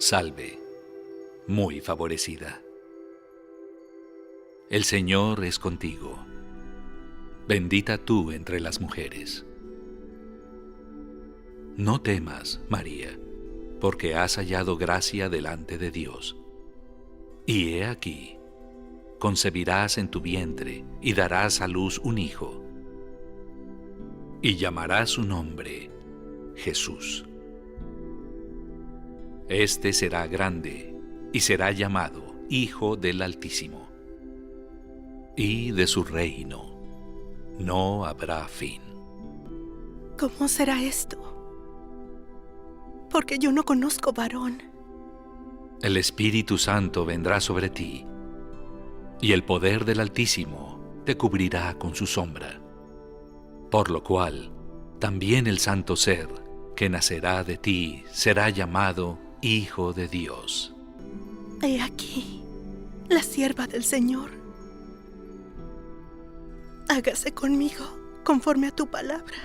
Salve, muy favorecida. El Señor es contigo. Bendita tú entre las mujeres. No temas, María, porque has hallado gracia delante de Dios. Y he aquí, concebirás en tu vientre y darás a luz un hijo, y llamarás su nombre Jesús. Este será grande y será llamado Hijo del Altísimo, y de su reino no habrá fin. ¿Cómo será esto? Porque yo no conozco varón. El Espíritu Santo vendrá sobre ti, y el poder del Altísimo te cubrirá con su sombra. Por lo cual, también el santo ser que nacerá de ti será llamado Hijo de Dios. He aquí, la sierva del Señor. Hágase conmigo conforme a tu palabra.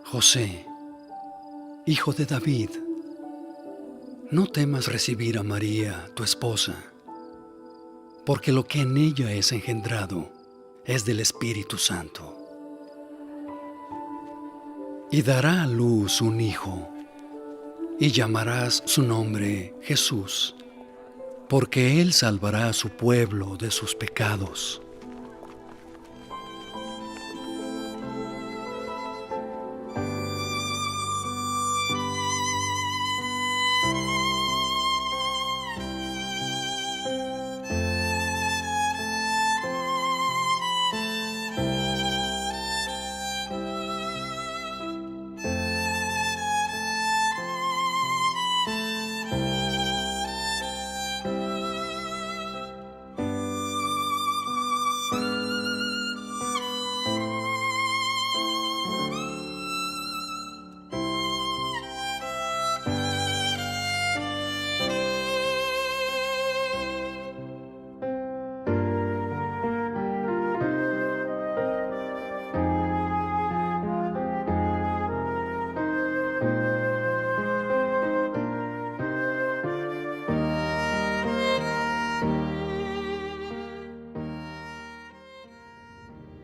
José, hijo de David, no temas recibir a María, tu esposa, porque lo que en ella es engendrado es del Espíritu Santo. Y dará a luz un hijo, y llamarás su nombre Jesús, porque él salvará a su pueblo de sus pecados.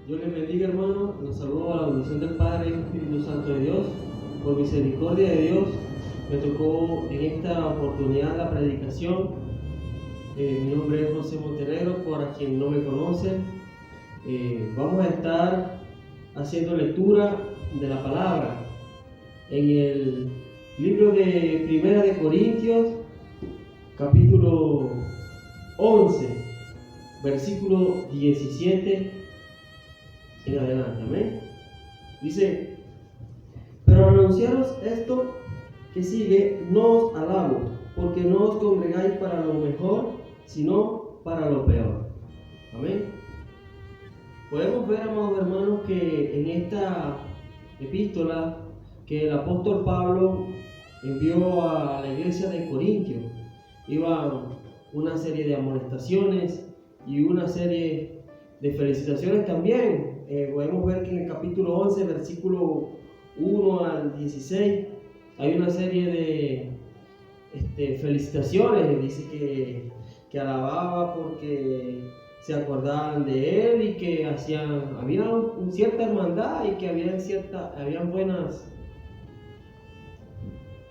Dios les bendiga, hermanos. Los saludo a la bendición del Padre y del Espíritu Santo de Dios. Por misericordia de Dios, me tocó en esta oportunidad la predicación. Mi nombre es José Montenegro, para quien no me conoce. Vamos a estar haciendo lectura de la palabra en el libro de Primera de Corintios, capítulo 11, versículo 17 en adelante, amén. Dice: pero al anunciaros esto que sigue, no os alabo, porque no os congregáis para lo mejor, sino para lo peor. Amén. Podemos ver, amados hermanos, que en esta epístola que el apóstol Pablo envió a la iglesia de Corintio, iba una serie de amonestaciones y una serie de felicitaciones también. Podemos ver que en el capítulo 11, versículo 1 al 16, hay una serie de felicitaciones. Dice que alababa porque se acordaban de él y que había cierta hermandad y que habían buenas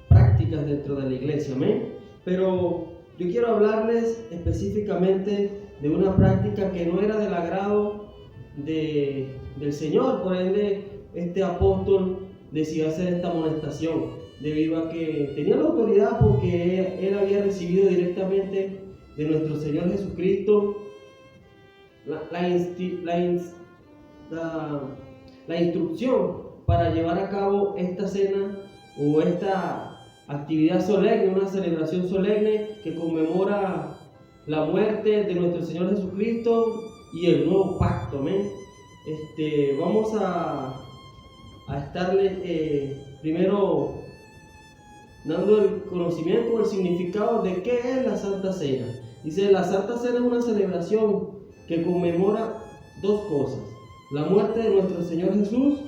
prácticas dentro de la iglesia, amén. Pero yo quiero hablarles específicamente de una práctica que no era del agrado del Señor. Por ende, este apóstol decidió hacer esta amonestación debido a que tenía la autoridad, porque él había recibido directamente de nuestro Señor Jesucristo la instrucción para llevar a cabo esta cena o esta actividad solemne, una celebración solemne que conmemora la muerte de nuestro Señor Jesucristo y el nuevo pacto, amén. Vamos a estarle primero dando el conocimiento o el significado de qué es la Santa Cena. Dice, la Santa Cena es una celebración que conmemora dos cosas: la muerte de nuestro Señor Jesús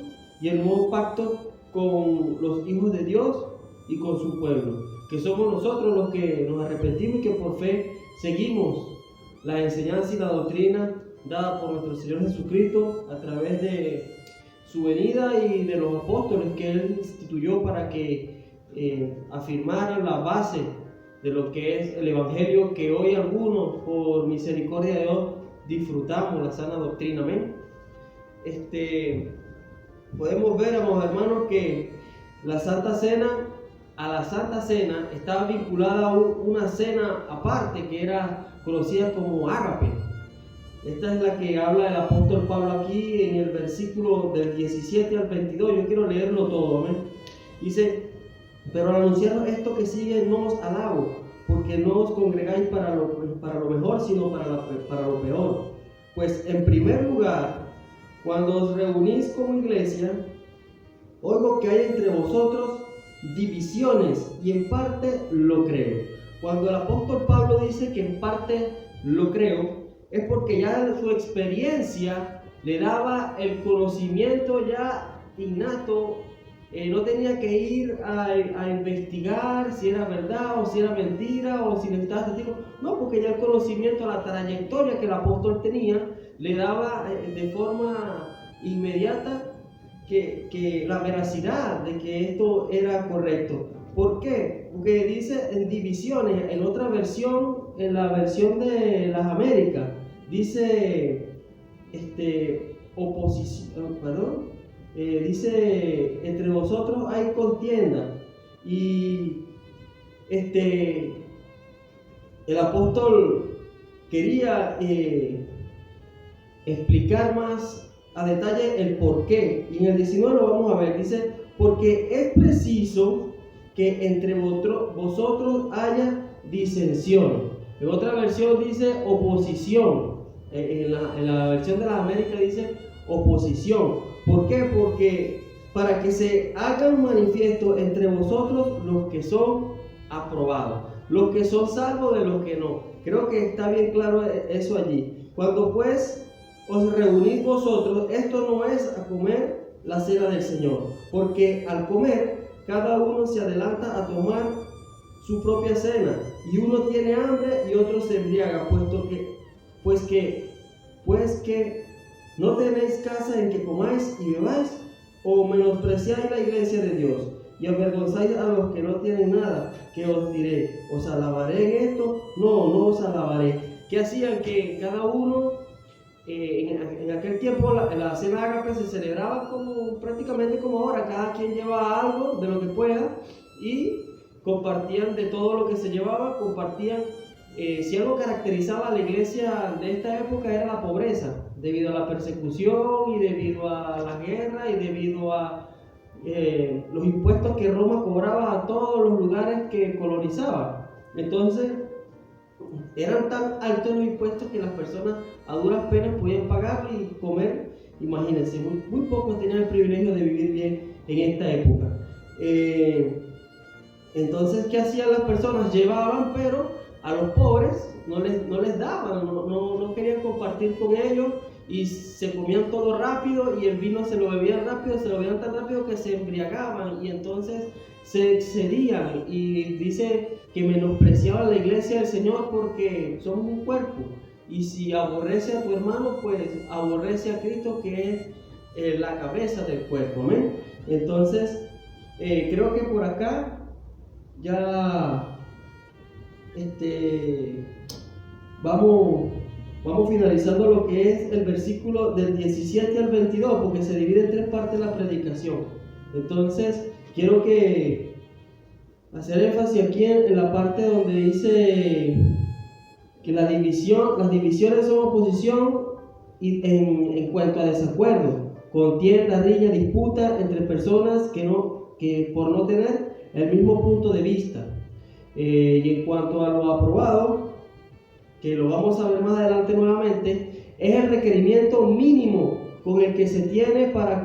y el nuevo pacto con los hijos de Dios y con su pueblo, que somos nosotros los que nos arrepentimos y que por fe seguimos la enseñanza y la doctrina dada por nuestro Señor Jesucristo a través de su venida y de los apóstoles que Él instituyó para que afirmaran la base de lo que es el Evangelio, que hoy algunos, por misericordia de Dios, disfrutamos la sana doctrina, amén. Podemos ver, amados hermanos, que la Santa Cena, a la Santa Cena estaba vinculada a una cena aparte que era conocida como ágape. Esta es la que habla el apóstol Pablo aquí en el versículo del 17 al 22. Yo quiero leerlo todo, amén. Dice: pero al anunciar esto que sigue no os alabo, porque no os congregáis para lo mejor, sino para lo peor. Pues en primer lugar, cuando os reunís como iglesia, oigo que hay entre vosotros divisiones, y en parte lo creo. Cuando el apóstol Pablo dice que en parte lo creo, es porque ya su experiencia le daba el conocimiento ya innato. No tenía que ir a investigar si era verdad o si era mentira o si necesitaba testigo. No, porque ya el conocimiento, la trayectoria que el apóstol tenía, le daba de forma inmediata que la veracidad de que esto era correcto. ¿Por qué? Porque dice en divisiones. En otra versión, en la versión de las Américas, dice oposición, dice: entre vosotros hay contienda. Y el apóstol quería explicar más a detalle el por qué. Y en el 19 lo vamos a ver. Dice: porque es preciso que entre vosotros haya disensión. En otra versión dice oposición. En la versión de las Américas dice oposición. ¿Por qué? Porque para que se hagan manifiesto entre vosotros los que son aprobados, los que son salvos de los que no. Creo que está bien claro eso allí. Cuando pues os reunís vosotros, esto no es a comer la cena del Señor, porque al comer cada uno se adelanta a tomar su propia cena, y uno tiene hambre y otro se embriaga, pues que no tenéis casa en que comáis y bebáis, o menospreciáis la iglesia de Dios y avergonzáis a los que no tienen nada. ¿Qué os diré? ¿Os alabaré en esto? No os alabaré. ¿Qué hacían? Que cada uno, en aquel tiempo la cena ágape se celebraba prácticamente como ahora. Cada quien lleva algo de lo que pueda y compartían de todo lo que se llevaba, compartían. Si algo caracterizaba a la iglesia de esta época era la pobreza, debido a la persecución y debido a la guerra y debido a los impuestos que Roma cobraba a todos los lugares que colonizaba. Entonces eran tan altos los impuestos que las personas a duras penas podían pagar y comer. Imagínense, muy pocos tenían el privilegio de vivir bien en esta época. Entonces, ¿qué hacían las personas? Llevaban, pero a los pobres no les daban, no querían compartir con ellos, y se comían todo rápido, y el vino se lo bebían rápido, se lo bebían tan rápido que se embriagaban, y entonces se excedían. Y dice que menospreciaban la iglesia del Señor porque somos un cuerpo, y si aborrece a tu hermano, pues aborrece a Cristo, que es la cabeza del cuerpo, ¿amén? Entonces creo que por acá ya vamos finalizando lo que es el versículo del 17 al 22, porque se divide en tres partes la predicación. Entonces quiero hacer énfasis aquí en la parte donde dice que las divisiones son oposición y en cuanto a desacuerdo, contienda, riña, disputa entre personas que por no tener el mismo punto de vista. Y en cuanto a lo aprobado, que lo vamos a ver más adelante nuevamente, es el requerimiento mínimo con el que se tiene para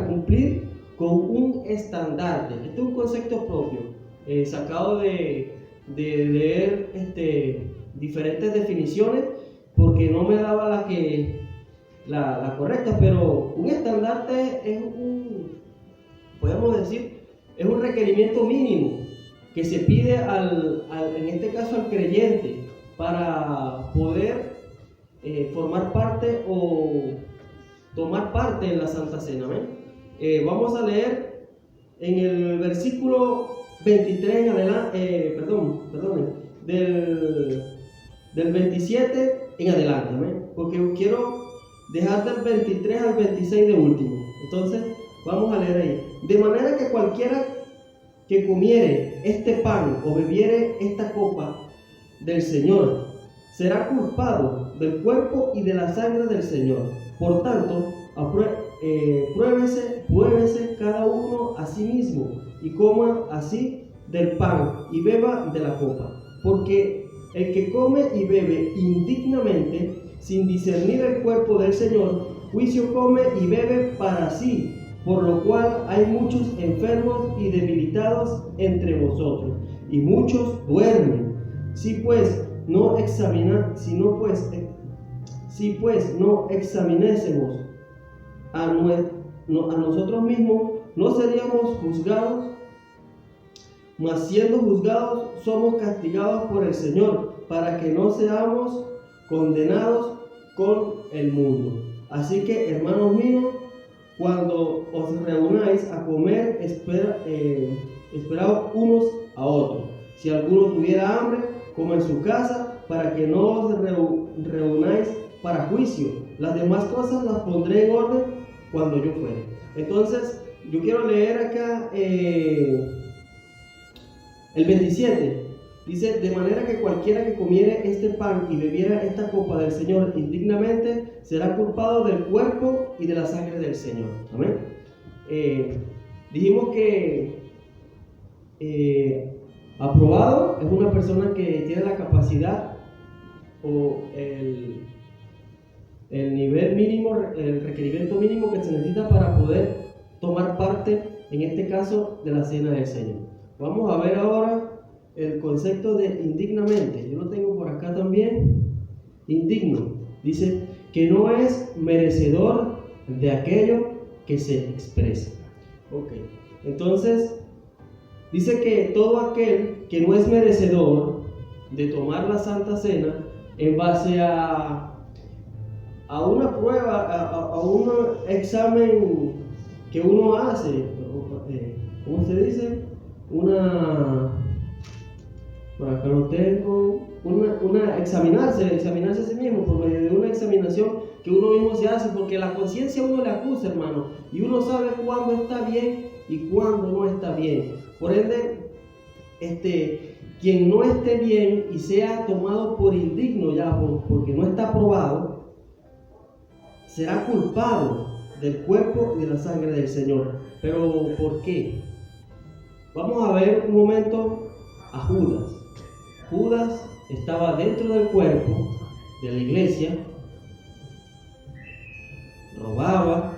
cumplir con un estandarte. Este es un concepto propio, sacado de leer diferentes definiciones, porque no me daba la correcta, pero un estandarte es podemos decir, es un requerimiento mínimo que se pide en este caso al creyente para poder formar parte o tomar parte en la Santa Cena. ¿Ven? Vamos a leer en el versículo 23 en adelante, del 27 en adelante, ¿ven? Porque quiero dejar del 23 al 26 de último. Entonces, vamos a leer ahí. De manera que cualquiera que comiere este pan o bebiere esta copa del Señor será culpado del cuerpo y de la sangre del Señor. Por tanto, pruébese cada uno a sí mismo y coma así del pan y beba de la copa. Porque el que come y bebe indignamente, sin discernir el cuerpo del Señor, juicio come y bebe para sí, por lo cual hay muchos enfermos y debilitados entre vosotros, y muchos duermen. Si pues no examinésemos a nosotros mismos, no seríamos juzgados, mas siendo juzgados somos castigados por el Señor, para que no seamos condenados con el mundo. Así que, hermanos míos, cuando os reunáis a comer, esperaos unos a otros. Si alguno tuviera hambre, coma en su casa, para que no os reunáis para juicio. Las demás cosas las pondré en orden cuando yo fuere. Entonces, yo quiero leer acá el 27. Dice, de manera que cualquiera que comiere este pan y bebiera esta copa del Señor indignamente, será culpado del cuerpo y de la sangre del Señor. Amén. Dijimos que aprobado es una persona que tiene la capacidad o el nivel mínimo, el requerimiento mínimo que se necesita para poder tomar parte, en este caso, de la cena del Señor. Vamos a ver ahora el concepto de indignamente. Yo lo tengo por acá también. Indigno. Dice que no es merecedor de aquello que se expresa. Ok. Entonces, dice que todo aquel que no es merecedor de tomar la Santa Cena en base a una prueba, a un examen que uno hace, ¿cómo se dice? Por acá lo tengo, examinarse a sí mismo por medio de una examinación que uno mismo se hace, porque la conciencia uno le acusa, hermano, y uno sabe cuándo está bien y cuándo no está bien. Por ende, quien no esté bien y sea tomado por indigno ya, porque no está aprobado, será culpado del cuerpo y de la sangre del Señor. Pero, ¿por qué? Vamos a ver un momento a Judas. Judas estaba dentro del cuerpo de la iglesia, robaba,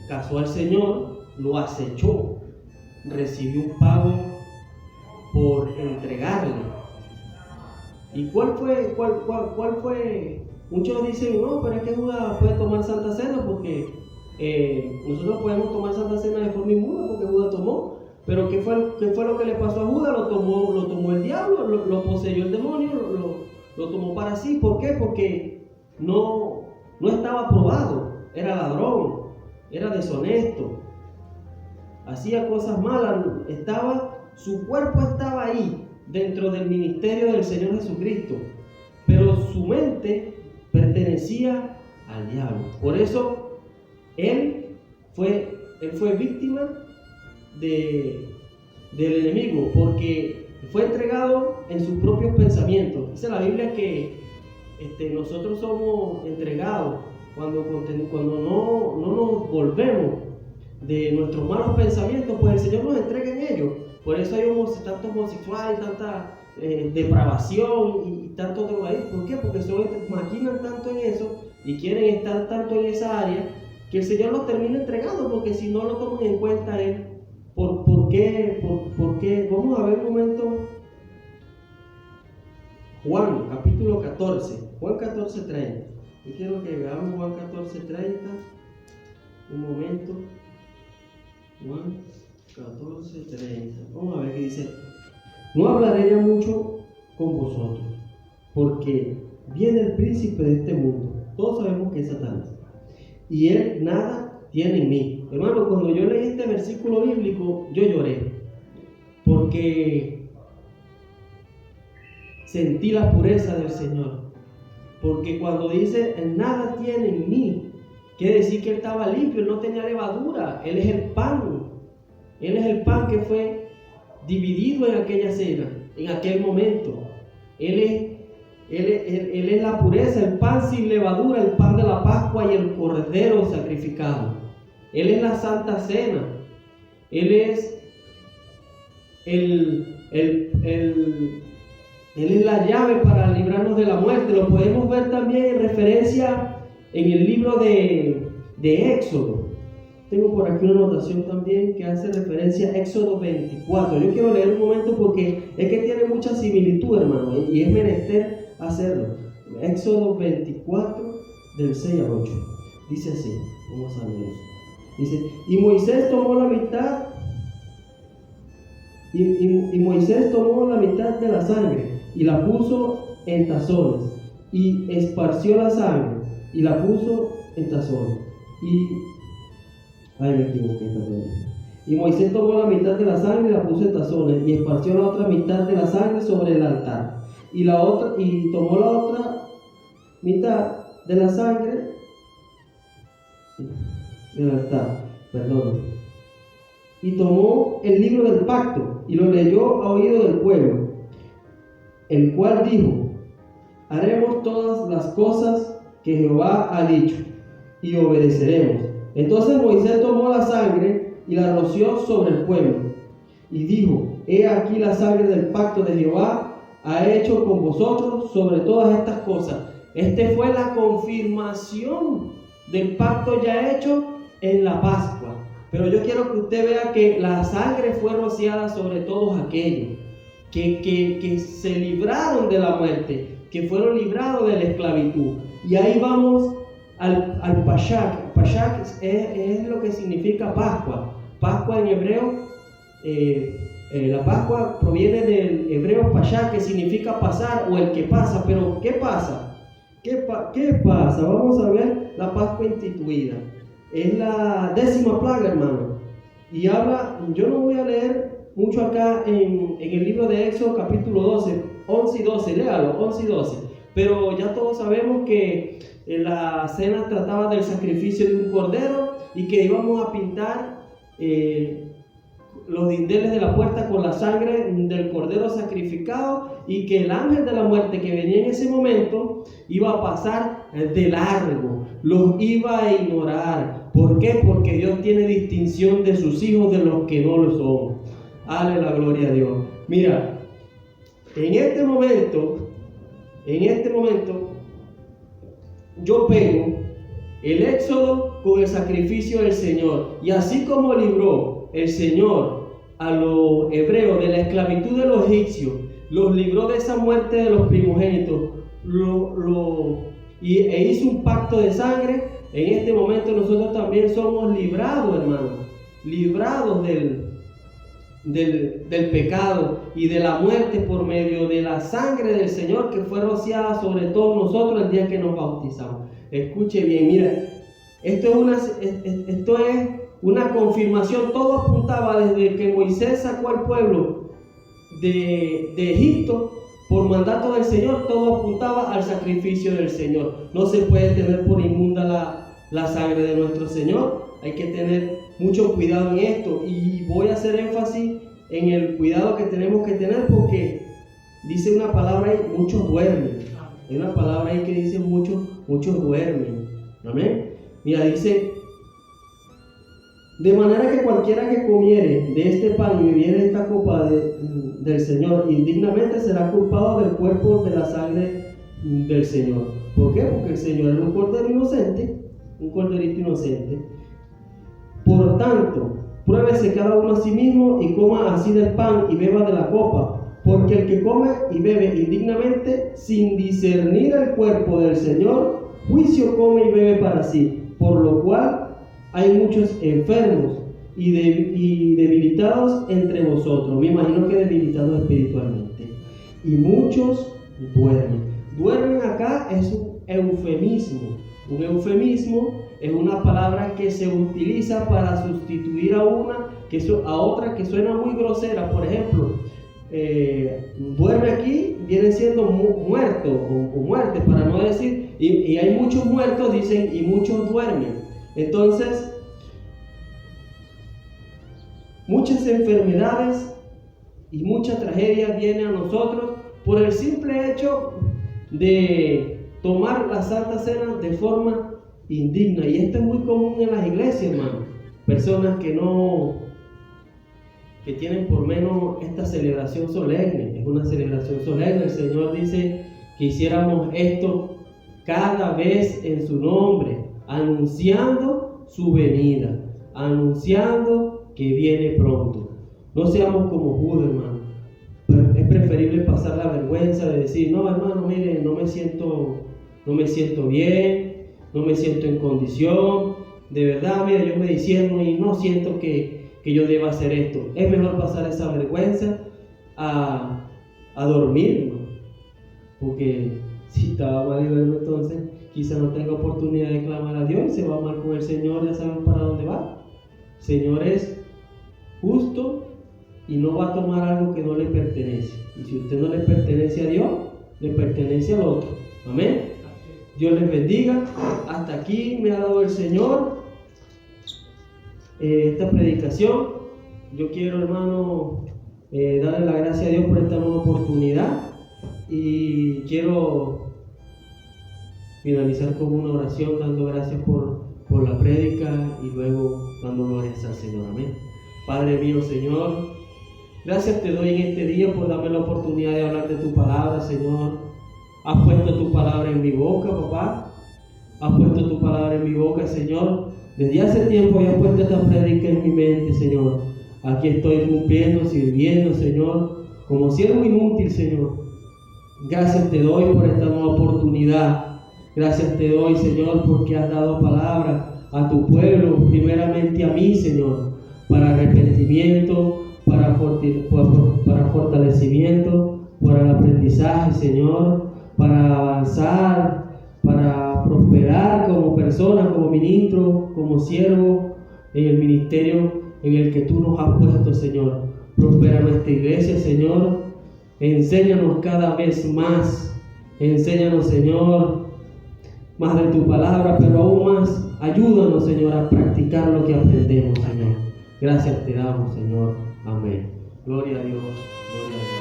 casó al Señor, lo acechó, recibió un pago por entregarle. ¿Y cuál fue? Muchos dicen, no, pero es que Judas puede tomar Santa Cena porque nosotros podemos tomar Santa Cena de forma inmunda porque Judas tomó. Pero ¿qué fue lo que le pasó a Judas? Lo tomó el diablo, lo poseyó el demonio, lo tomó para sí. ¿Por qué? Porque no estaba aprobado, era ladrón, era deshonesto, hacía cosas malas, su cuerpo estaba ahí, dentro del ministerio del Señor Jesucristo, pero su mente pertenecía al diablo. Por eso él fue víctima del enemigo, porque fue entregado en sus propios pensamientos. Dice la Biblia que nosotros somos entregados cuando no nos volvemos de nuestros malos pensamientos, pues el Señor nos entrega en ellos. Por eso hay tanto homosexual, tanta depravación y tanto drogadictos. ¿Por qué? Porque maquinan tanto en eso y quieren estar tanto en esa área que el Señor los termina entregando, porque si no lo toman en cuenta Él, ¿por qué? Vamos a ver un momento. Juan, capítulo 14, Juan 14:30. Yo quiero que veamos Juan 14:30. Un momento. Juan 14:30. Vamos a ver qué dice. No hablaré ya mucho con vosotros, porque viene el príncipe de este mundo. Todos sabemos que es Satanás. Y él nada tiene en mí. Hermano, cuando yo leí este versículo bíblico, yo lloré. Porque sentí la pureza del Señor. Porque cuando dice, nada tiene en mí, quiere decir que Él estaba limpio, Él no tenía levadura. Él es el pan. Él es el pan que fue dividido en aquella cena, en aquel momento. Él es la pureza, el pan sin levadura, el pan de la Pascua y el cordero sacrificado. Él es la Santa Cena. Él es Él es la llave para librarnos de la muerte. Lo podemos ver también en referencia en el libro de Éxodo. Tengo por aquí una anotación también que hace referencia a Éxodo 24. Yo quiero leer un momento porque es que tiene mucha similitud, hermano, y es menester hacerlo. Éxodo 24, del 6 al 8. Dice así, vamos a leer. Dice, y Moisés tomó la mitad y Moisés tomó la mitad de la sangre y la puso en tazones, y esparció la sangre y la puso en tazones. Y Moisés tomó la mitad de la sangre y la puso en tazones, y esparció la otra mitad de la sangre sobre el altar. Y tomó la otra mitad de la sangre del altar, y tomó el libro del pacto y lo leyó a oído del pueblo, el cual dijo, haremos todas las cosas que Jehová ha dicho y obedeceremos. Entonces Moisés tomó la sangre y la roció sobre el pueblo y dijo, he aquí la sangre del pacto de Jehová ha hecho con vosotros sobre todas estas cosas. Fue la confirmación del pacto ya hecho en la Pascua. Pero yo quiero que usted vea que la sangre fue rociada sobre todos aquellos que se libraron de la muerte, que fueron librados de la esclavitud. Y ahí vamos al Pashak. Pashak es lo que significa Pascua. Pascua en hebreo, la Pascua proviene del hebreo Pashak, que significa pasar o el que pasa. Pero ¿qué pasa? ¿Qué pasa? Vamos a ver la Pascua instituida. Es la 10ª plaga, hermano. Y habla, yo no voy a leer mucho acá en el libro de Éxodo capítulo 12, 11 y 12, léalo, 11 y 12. Pero ya todos sabemos que la cena trataba del sacrificio de un cordero y que íbamos a pintar los dinteles de la puerta con la sangre del cordero sacrificado, y que el ángel de la muerte que venía en ese momento iba a pasar de largo, los iba a ignorar. ¿Por qué? Porque Dios tiene distinción de sus hijos de los que no lo son. Aleluya, la gloria a Dios. Mira, en este momento, yo pego el Éxodo con el sacrificio del Señor. Y así como libró el Señor a los hebreos de la esclavitud de los egipcios, los libró de esa muerte de los primogénitos, e hizo un pacto de sangre, en este momento nosotros también somos librados, hermanos, librados del pecado y de la muerte por medio de la sangre del Señor que fue rociada sobre todos nosotros el día que nos bautizamos. Escuche bien, mira, esto es una confirmación. Todo apuntaba desde que Moisés sacó al pueblo de Egipto por mandato del Señor, todo apuntaba al sacrificio del Señor. No se puede tener por inmunda la sangre de nuestro Señor. Hay que tener mucho cuidado en esto, y voy a hacer énfasis en el cuidado que tenemos que tener, porque dice una palabra ahí, muchos duermen. Hay una palabra ahí que dice muchos duermen. Amén. Mira, dice De manera que cualquiera que comiere de este pan y bebiere de esta copa del Señor indignamente será culpado del cuerpo de la sangre del Señor. ¿Por qué? Porque el Señor es un cordero inocente, un corderito inocente. Por tanto, pruébese cada uno a sí mismo y coma así del pan y beba de la copa. Porque el que come y bebe indignamente, sin discernir el cuerpo del Señor, juicio come y bebe para sí. Por lo cual hay muchos enfermos y debilitados entre vosotros. Me imagino que debilitados espiritualmente. Y muchos duermen. Duermen acá es un eufemismo. Un eufemismo es una palabra que se utiliza para sustituir a otra que suena muy grosera. Por ejemplo, duerme aquí viene siendo muerto o muerte, para no decir, y hay muchos muertos, dicen, y muchos duermen. Entonces, muchas enfermedades y mucha tragedia vienen a nosotros por el simple hecho de tomar la Santa Cena de forma indigna. Y esto es muy común en las iglesias, hermano. Personas que tienen por menos esta celebración solemne. Es una celebración solemne. El Señor dice que hiciéramos esto cada vez en su nombre, anunciando su venida, anunciando que viene pronto. No seamos como Judas, hermano. Es preferible pasar la vergüenza de decir, no, hermano, mire, no me siento bien, no me siento en condición, de verdad, mira, yo me discierno y no siento que yo deba hacer esto. Es mejor pasar esa vergüenza a dormir, hermano. Porque si estaba mal y duerme, entonces quizá no tenga oportunidad de clamar a Dios y se va mal con el Señor. Ya saben para dónde va. El Señor es justo y no va a tomar algo que no le pertenece. Y si usted no le pertenece a Dios, le pertenece al otro. Amén. Dios les bendiga. Hasta aquí me ha dado el Señor esta predicación. Yo quiero, hermano, darle la gracia a Dios por esta nueva oportunidad. Y quiero finalizar con una oración dando gracias por la prédica y luego dando glorias al Señor. Amén. Padre mío, Señor, gracias te doy en este día por darme la oportunidad de hablar de tu palabra, Señor. Has puesto tu palabra en mi boca, papá. Has puesto tu palabra en mi boca, Señor. Desde hace tiempo había puesto esta prédica en mi mente, Señor. Aquí estoy cumpliendo, sirviendo, Señor, como siervo inútil, Señor. Gracias te doy por esta nueva oportunidad. Gracias te doy, Señor, porque has dado palabra a tu pueblo, primeramente a mí, Señor, para arrepentimiento, para fortalecimiento, para el aprendizaje, Señor, para avanzar, para prosperar como persona, como ministro, como siervo en el ministerio en el que tú nos has puesto, Señor. Prospera nuestra iglesia, Señor. Enséñanos cada vez más. Enséñanos, Señor, más de tu palabra, pero aún más, ayúdanos, Señor, a practicar lo que aprendemos, Señor. Gracias te damos, Señor. Amén. Gloria a Dios. Gloria a Dios.